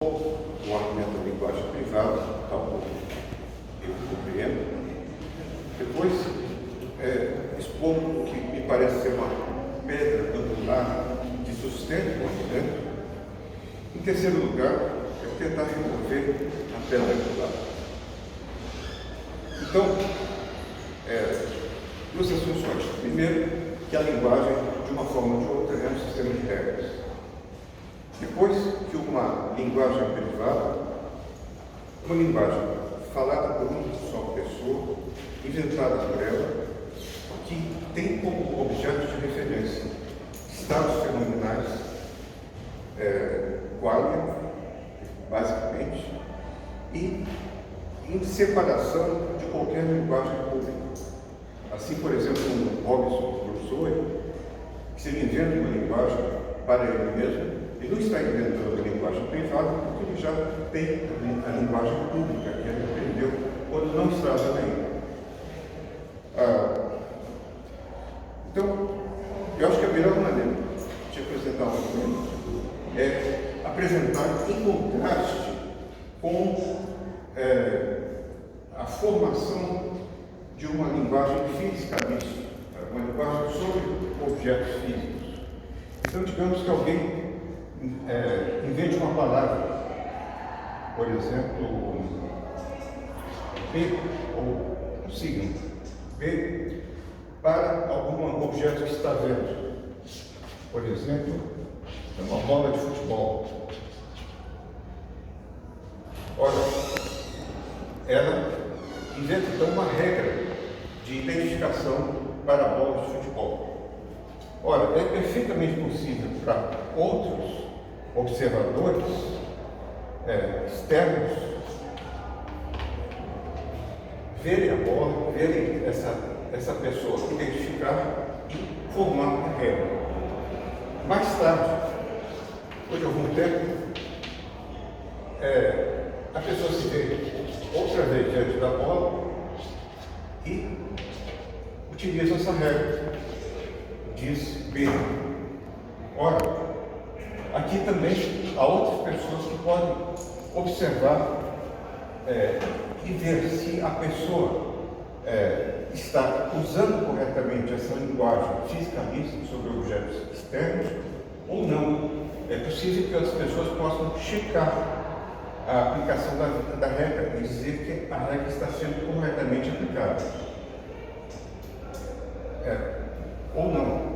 o argumento da linguagem privada, tal como eu compreendo. Depois, expondo o que me parece ser uma pedra angular de sustento do argumento. Em terceiro lugar, tentar remover a pedra angular. Então, duas assunções. Primeiro, que a linguagem, de uma forma ou de outra, é um sistema de regras. Depois, que uma linguagem privada, uma linguagem falada por uma só pessoa, inventada por ela, que tem como objeto de referência estados fenomenais, qualia, basicamente, e em separação de qualquer linguagem pública. Assim, por exemplo, o Robinson Crusoe, que se ele inventa uma linguagem para ele mesmo, ele não está inventando a linguagem privada, porque ele já tem a linguagem pública que ele aprendeu quando não estava ainda. Então, eu acho que a melhor maneira de apresentar um argumento é apresentar em contraste com a formação de uma linguagem fisicalista, uma linguagem sobre objetos físicos. Então, digamos que alguém invente uma palavra, por exemplo, B ou signo, B, para algum objeto que está vendo. Por exemplo, uma bola de futebol. Ora, ela inventa então uma regra de identificação para bolas de futebol. Ora, é perfeitamente possível para outros observadores externos verem a bola, verem essa pessoa, identificar e formar uma regra. Mais tarde, depois de algum tempo, a pessoa se vê outra vez diante da bola e utiliza essa regra. Diz B. Ora, aqui também há outras pessoas que podem observar e ver se a pessoa está usando corretamente essa linguagem fisicalista sobre objetos externos ou não. É possível que as pessoas possam checar a aplicação da regra e dizer que a regra está sendo corretamente aplicada. Ou não.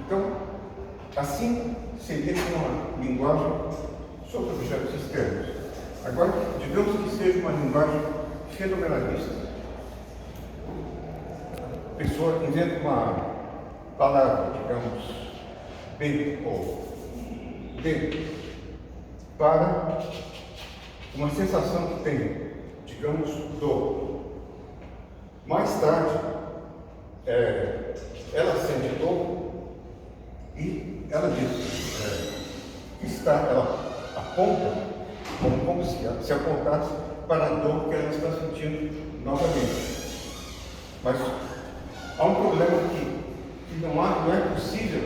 Então, assim seria uma linguagem sobre objetos externos. Agora, digamos que seja uma linguagem fenomenalista. A pessoa inventa uma palavra, digamos, B ou D, para uma sensação que tem, digamos, dor. Mais tarde, ela sente dor e ela diz, ela aponta como se apontasse para a dor que ela está sentindo novamente. Mas há um problema que não é possível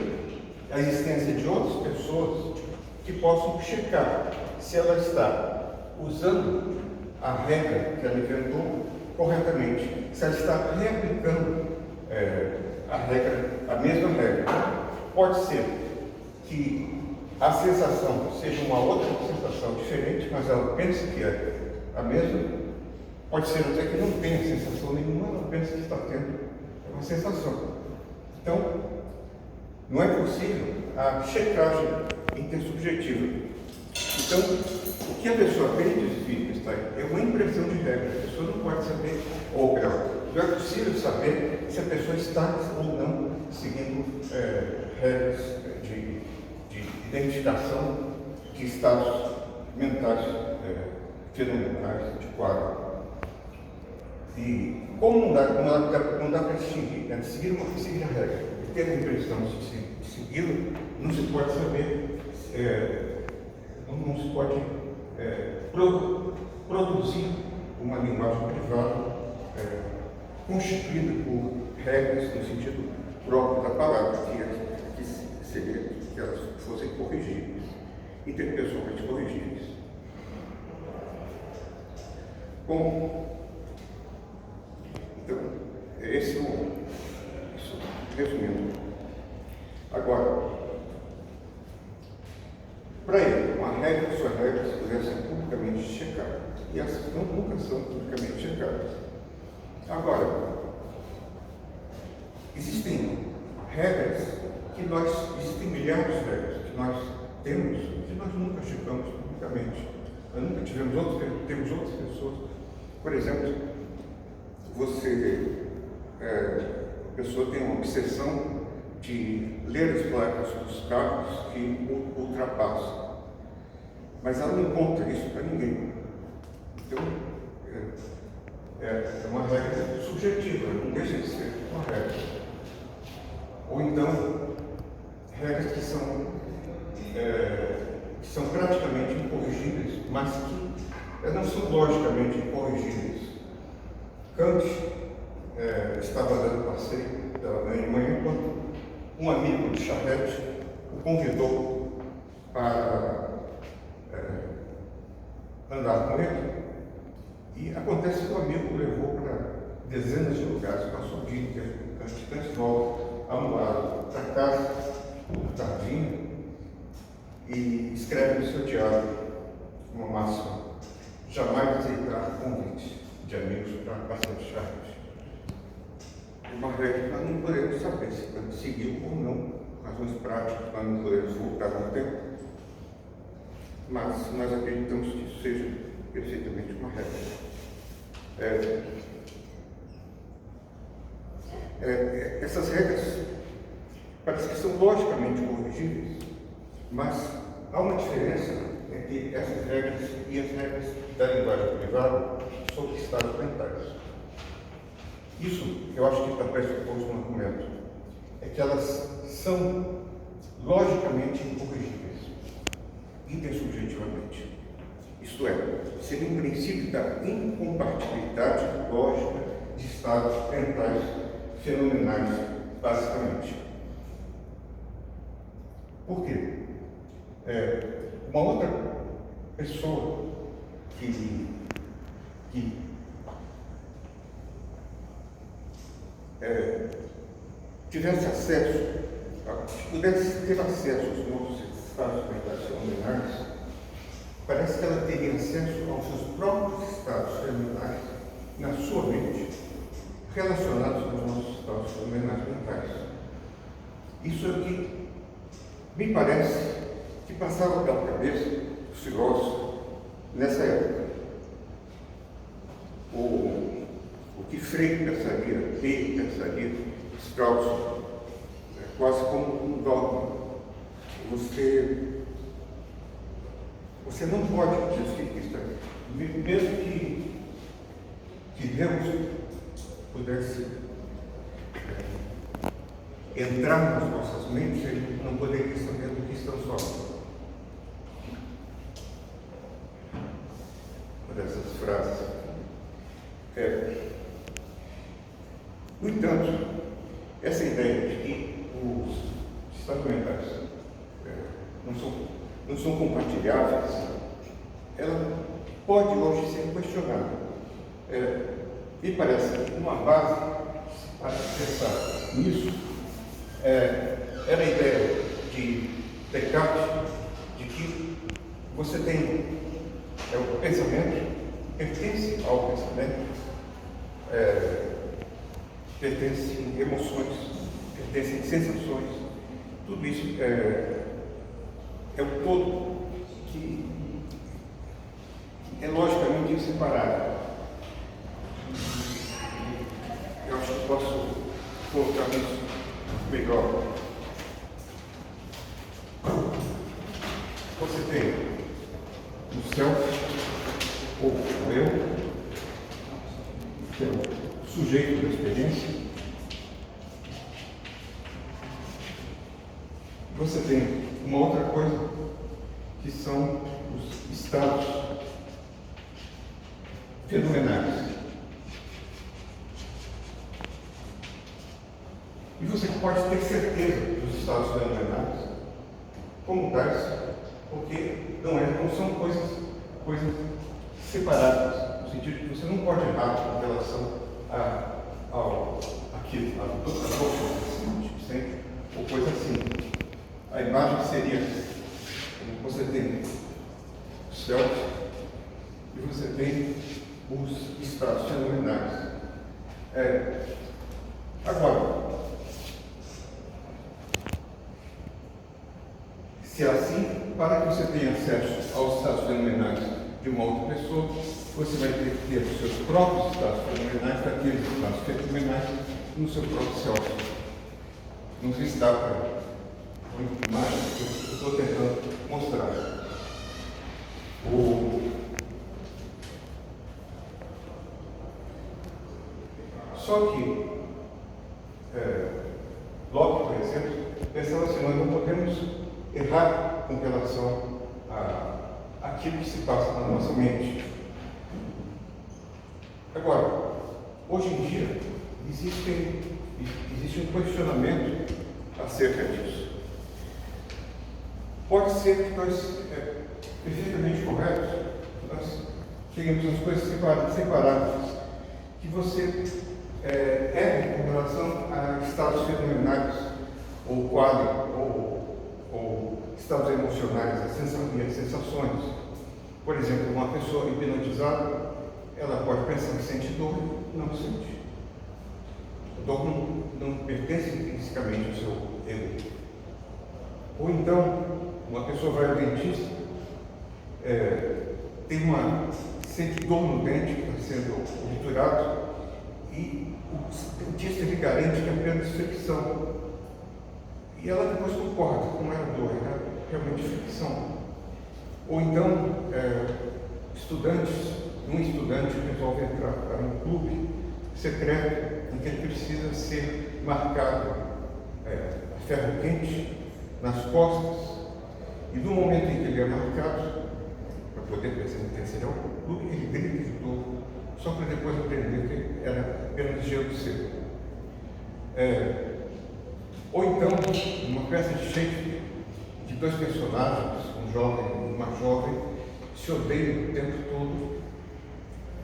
a existência de outras pessoas que possam checar se ela está usando a regra que ela inventou corretamente, se ela está reaplicando a mesma regra. Pode ser que a sensação seja uma outra sensação diferente, mas ela pensa que é a mesma. Pode ser até que não tenha sensação nenhuma, ela pensa que está tendo uma sensação. Então, não é possível a checagem intersubjetiva. Então, o que a pessoa aprende de física é uma impressão de regra. A pessoa não pode saber, ou não é possível saber se a pessoa está ou não seguindo regras de identificação de estados mentais fenomenais, de quadro. E como não dá para distinguir entre seguir a regra e ter a impressão de segui-la, não se pode saber, não se pode produzir uma linguagem privada constituída por regras no sentido próprio da palavra, que seria que elas fossem corrigíveis. interpessoais corrigíveis. Bom, então, esse é isso, resumindo. Agora, para ele, uma regra, suas regras devem ser publicamente checadas. E essas nunca são publicamente checadas. Agora, existem regras existem milhares de regras que nós temos e nós nunca checamos publicamente. Nós nunca temos outras pessoas. Por exemplo, a pessoa tem uma obsessão de ler as placas dos carros que ultrapassam, mas ela não conta isso para ninguém. Então, é uma regra subjetiva, não deixa de ser uma regra. Ou então, regras que são praticamente incorrigíveis, mas que não são logicamente incorrigíveis. Kant estava dando passeio pela manhã de manhã quando um amigo de charrete o convidou para andar com ele, e acontece que o amigo o levou para dezenas de lugares, passou o dia inteiro. Kant volta a um lado da casa, do jardim, e escreve no seu diário uma máxima: jamais aceitar convite de amigos para passeio de charrete. Uma regra que nós não podemos saber se Kant seguiu ou não, razões práticas, nós não podemos voltar no tempo, mas nós acreditamos que isso seja perfeitamente uma regra. Essas regras parece que são logicamente corrigíveis, mas há uma diferença entre essas regras e as regras da linguagem privada sobre estados mentais. Isso eu acho que está pressuposto no argumento, é que elas são logicamente incorrigíveis, intersubjetivamente. Isto é, seria um princípio da incompatibilidade lógica de estados mentais fenomenais, basicamente. Por quê? Uma outra pessoa que tivesse acesso, pudesse ter acesso aos nossos estados mentais fenomenais, parece que ela teria acesso aos seus próprios estados fenomenais na sua mente, relacionados aos nossos estados fenomenais mentais. Isso é o que me parece que passava pela cabeça dos filósofos nessa época. O que Freire pensaria, Hegel pensaria, Strauss, quase como um dogma. Você não pode justificar isso, mesmo que Deus pudesse entrar nas nossas mentes, ele não poderia saber do que estamos falando. Uma dessas frases. No entanto, essa ideia de que os estados mentais não são compartilháveis, ela pode hoje ser questionada. Me parece que uma base para pensar nisso era a ideia de Descartes de que você tem o pensamento, pertence ao pensamento, pertencem emoções, pertencem sensações, tudo isso é o todo que é logicamente inseparável. Eu acho que posso colocar isso melhor. Você tem o self, ou o eu, que é o sujeito da experiência. Você tem uma outra coisa, que são os estados fenomenais. E você pode ter certeza dos estados fenomenais como tais, porque não são coisas separadas, no sentido que você não pode errar com relação àquilo, a doxa, sempre, ou coisa assim. A imagem seria, como você tem os céus e você tem os estados fenomenais. Agora, se é assim, para que você tenha acesso aos estados fenomenais de uma outra pessoa, você vai ter que ter os seus próprios estados fenomenais, daqueles estados fenomenais, no seu próprio self. Não sei se dá para mais que eu estou tentando mostrar. Só que Locke, por exemplo, pensava assim: nós não podemos errar com relação àquilo que se passa na nossa mente. Agora, hoje em dia, existe um questionamento acerca disso. Pode ser que nós, perfeitamente corretos, nós cheguemos às coisas separadas, que você erre com relação a estados fenomenais, ou quadro, ou estados emocionais, as sensações. Por exemplo, uma pessoa hipnotizada, ela pode pensar que sente dor, não sente. A dor não pertence intrinsecamente ao seu ego. Ou então, uma pessoa vai ao dentista, sente dor no dente que está sendo obturado, e o dentista lhe garante que é apenas fricção. E ela depois concorda, não era dor, era realmente fricção. Ou então, um estudante resolve entrar para um clube secreto em que ele precisa ser marcado a ferro quente nas costas, e no momento em que ele é marcado, para poder pertencer ao clube, ele grita de dor, só para depois aprender que era apenas gelo seco. Ou então, uma peça de Shakespeare, de dois personagens, um jovem e uma jovem, se odeiam o tempo todo,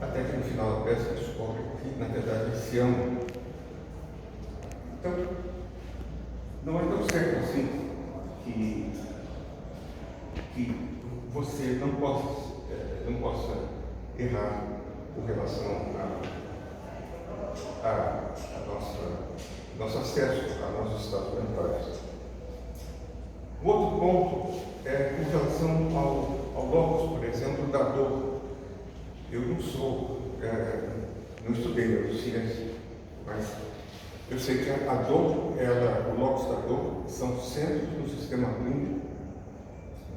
até que no final da peça descobrem que, na verdade, eles se amam. Então, não é tão certo assim que você não possa errar com relação a nosso acesso a nossos estados mentais. O outro ponto é com relação ao locus, por exemplo, da dor. Eu não estudei neurociência, mas eu sei que a dor, o locus da dor, são centros do sistema límbico,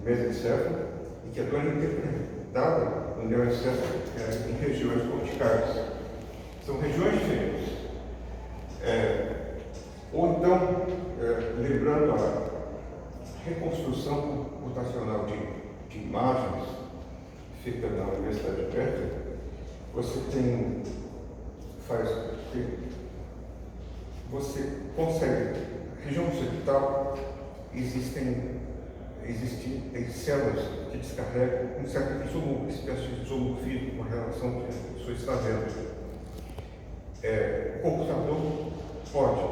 mesencéfalo, e que a dor é interpretada no neuroencéfalo em regiões corticais. São regiões diferentes. Ou então, lembrando a reconstrução computacional de imagens feita na Universidade de Berkeley, você consegue, região occipital, existem células que descarregam uma certa espécie de isomorfismo com relação ao que a pessoa está vendo. O computador pode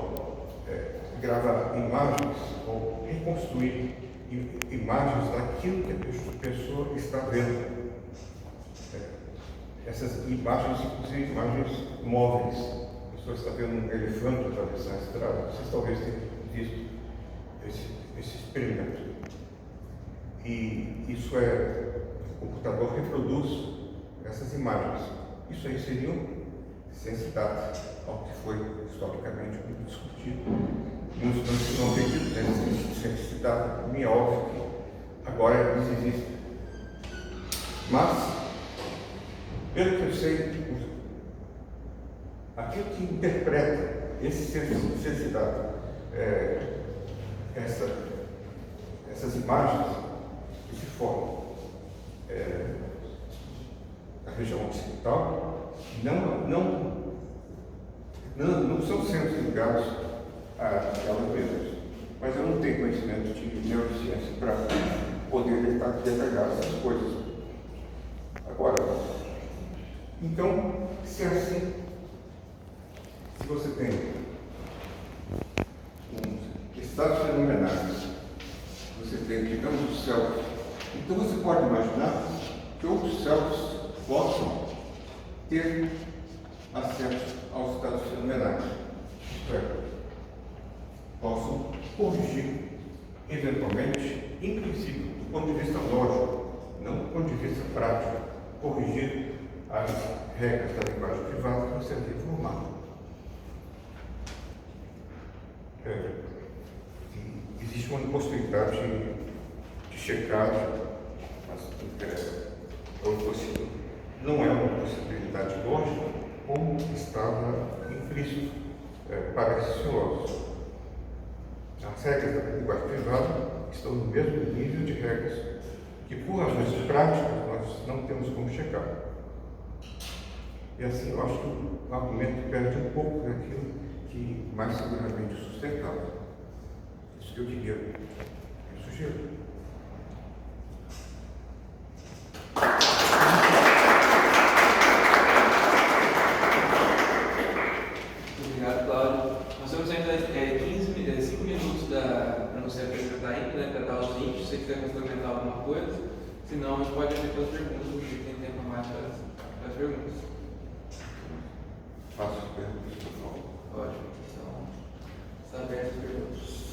gravar imagens ou reconstruir imagens daquilo que a pessoa está vendo. Essas imagens, inclusive imagens móveis. A pessoa está vendo um elefante atravessar a estrada. Vocês talvez tenham visto esse experimento. E isso o computador reproduz essas imagens. Isso aí seriam sensibilidade ao que foi historicamente muito discutido. Muitos que não acreditam nessa sensibilidade, me é óbvio que agora eles existem. Mas, pelo que eu sei, aquilo que interpreta esse sensibilidade, essas imagens que se formam na região occipital, não são sempre ligados a elas mesmas. Mas eu não tenho conhecimento de neurociência para poder detalhar essas coisas. Agora, então, se é assim, se você tem estados fenomenais, você tem, digamos, os céus, então você pode imaginar que outros céus possam ter acesso aos estados fenomenais, isto é, possam corrigir, eventualmente, em princípio, do ponto de vista lógico, não do ponto de vista prático, corrigir as regras da linguagem privada que você tem formado. Existe uma possibilidade de checagem, mas não é uma possibilidade lógica, como estava implícito para esses filósofos. As regras da linguagem privada estão no mesmo nível de regras que, por razões práticas, nós não temos como checar. E assim, eu acho que o argumento perde um pouco daquilo que mais seguramente sustentável. Isso que eu diria, eu sugiro. Obrigado, Cláudio. Nós temos ainda 5 minutos para você apresentar ainda, né, para dar os links, se você quiser complementar alguma coisa. Senão, a gente pode abrir para as perguntas, porque tem tempo mais para as perguntas. Faço as perguntas, por favor. Ótimo. Então, está aberto as perguntas.